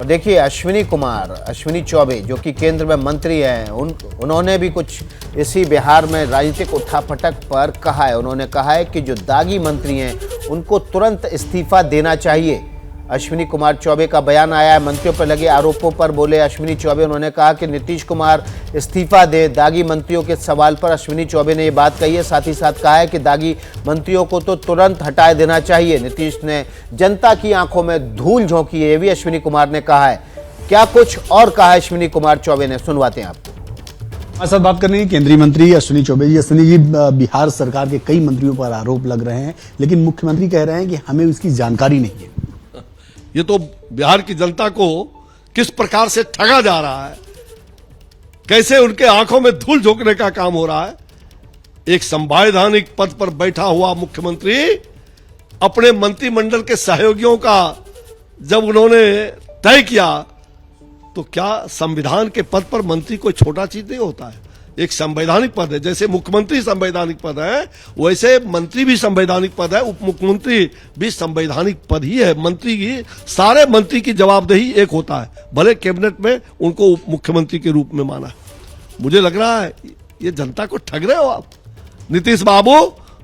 देखिए अश्विनी चौबे जो कि केंद्र में मंत्री हैं, उन्होंने भी कुछ इसी बिहार में राजनीतिक उठापटक पर कहा है। उन्होंने कहा है कि जो दागी मंत्री हैं उनको तुरंत इस्तीफा देना चाहिए। अश्विनी कुमार चौबे का बयान आया है मंत्रियों पर लगे आरोपों पर बोले अश्विनी चौबे। उन्होंने कहा कि नीतीश कुमार इस्तीफा दे। दागी मंत्रियों के सवाल पर अश्विनी चौबे ने ये बात कही है। साथ ही साथ कहा है कि दागी मंत्रियों को तो तुरंत हटा देना चाहिए। नीतीश ने जनता की आंखों में धूल झोंकी है, ये भी अश्विनी कुमार ने कहा है। क्या कुछ और कहा है अश्विनी कुमार चौबे ने, सुनवाते हैं आपको। हमारे साथ बात करने केंद्रीय मंत्री अश्विनी चौबे जी। अश्विनी जी, बिहार सरकार के कई मंत्रियों पर आरोप लग रहे हैं, लेकिन मुख्यमंत्री कह रहे हैं कि हमें उसकी जानकारी नहीं है। ये तो बिहार की जनता को किस प्रकार से ठगा जा रहा है, कैसे उनके आंखों में धूल झोंकने का काम हो रहा है। एक संवैधानिक पद पर बैठा हुआ मुख्यमंत्री अपने मंत्रिमंडल के सहयोगियों का जब उन्होंने तय किया, तो क्या संविधान के पद पर मंत्री कोई छोटा चीज नहीं होता है। एक संवैधानिक पद है, जैसे मुख्यमंत्री संवैधानिक पद है वैसे मंत्री भी संवैधानिक पद है, उप मुख्यमंत्री भी संवैधानिक पद ही है। मंत्री की, सारे मंत्री की जवाबदेही एक होता है, भले कैबिनेट में उनको उप मुख्यमंत्री के रूप में माना है। मुझे लग रहा है ये जनता को ठग रहे हो आप। नीतीश बाबू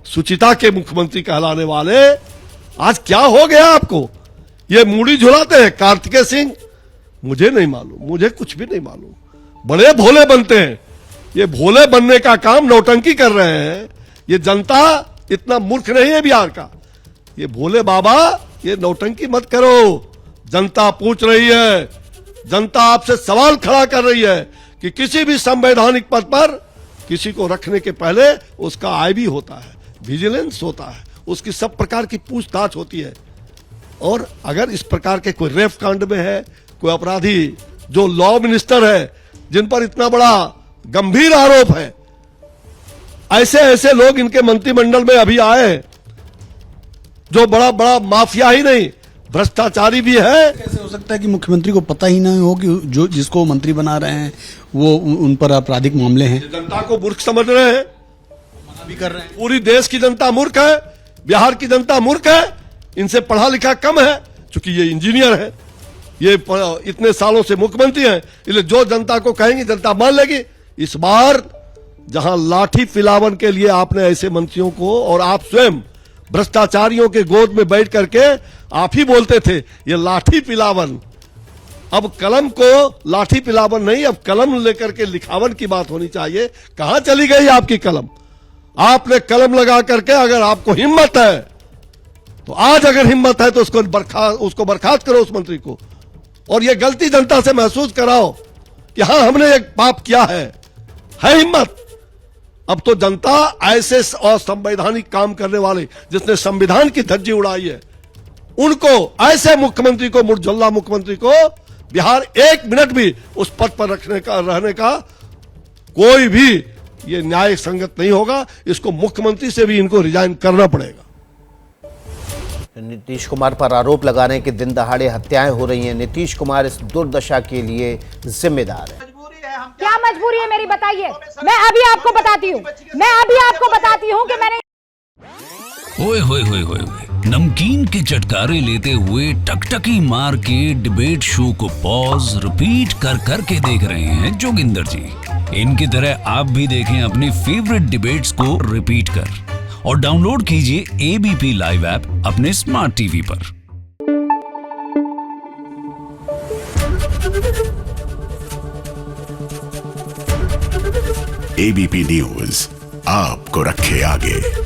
सुचिता के मुख्यमंत्री कहलाने वाले, आज क्या हो गया आपको? ये मूड़ी झुलाते हैं कार्तिकेय सिंह, मुझे नहीं मालूम, मुझे कुछ भी नहीं मालूम। बड़े भोले बनते हैं, ये भोले बनने का काम नौटंकी कर रहे हैं। ये जनता इतना मूर्ख नहीं है बिहार का। ये भोले बाबा, ये नौटंकी मत करो। जनता पूछ रही है, जनता आपसे सवाल खड़ा कर रही है कि किसी भी संवैधानिक पद पर किसी को रखने के पहले उसका आईबी होता है, विजिलेंस होता है, उसकी सब प्रकार की पूछताछ होती है। और अगर इस प्रकार के कोई रेप कांड में है, कोई अपराधी जो लॉ मिनिस्टर है, जिन पर इतना बड़ा गंभीर आरोप है, ऐसे ऐसे लोग इनके मंत्रिमंडल में अभी आए जो बड़ा बड़ा माफिया ही नहीं, भ्रष्टाचारी भी है। कैसे हो सकता है कि मुख्यमंत्री को पता ही नहीं हो कि जो जिसको मंत्री बना रहे हैं वो उन पर आपराधिक मामले हैं? जनता को मूर्ख समझ रहे हैं, मना भी कर रहे हैं। पूरी देश की जनता मूर्ख है, बिहार की जनता मूर्ख है, इनसे पढ़ा लिखा कम है, क्योंकि ये इंजीनियर है, ये इतने सालों से मुख्यमंत्री हैं, इसलिए जो जनता को कहेंगे जनता मान लेगी। इस बार जहां लाठी पिलावन के लिए आपने ऐसे मंत्रियों को, और आप स्वयं भ्रष्टाचारियों के गोद में बैठ करके आप ही बोलते थे ये लाठी पिलावन, अब कलम को लाठी पिलावन नहीं, अब कलम लेकर के लिखावन की बात होनी चाहिए। कहां चली गई आपकी कलम? आपने कलम लगा करके, अगर आपको हिम्मत है तो आज, अगर हिम्मत है तो उसको बर्खास्त करो उस मंत्री को, और ये गलती जनता से महसूस कराओ कि हाँ हमने एक पाप किया है हिम्मत। अब तो जनता ऐसे असंवैधानिक काम करने वाले, जिसने संविधान की धज्जी उड़ाई है, उनको, ऐसे मुख्यमंत्री को, मुर्झल्ला मुख्यमंत्री को बिहार एक मिनट भी उस पद पर रहने का कोई भी ये न्याय संगत नहीं होगा। इसको मुख्यमंत्री से भी इनको रिजाइन करना पड़ेगा। नीतीश कुमार पर आरोप लगाने के दिन दहाड़े हत्याएं हो रही हैं। नीतीश कुमार इस दुर्दशा के लिए जिम्मेदार है। क्या मजबूरी है मेरी, बताइए। मैं अभी आपको बताती हूँ कि मैंने ओए होए होए होए नमकीन के चटकारे लेते हुए टकटकी मार के डिबेट शो को पॉज रिपीट कर करके देख रहे हैं जोगिंदर जी। इनकी तरह आप भी देखें अपनी फेवरेट डिबेट्स को रिपीट कर, और डाउनलोड कीजिए एबीपी लाइव ऐप अपने स्मार्ट टीवी पर। एबीपी न्यूज आपको रखे आगे।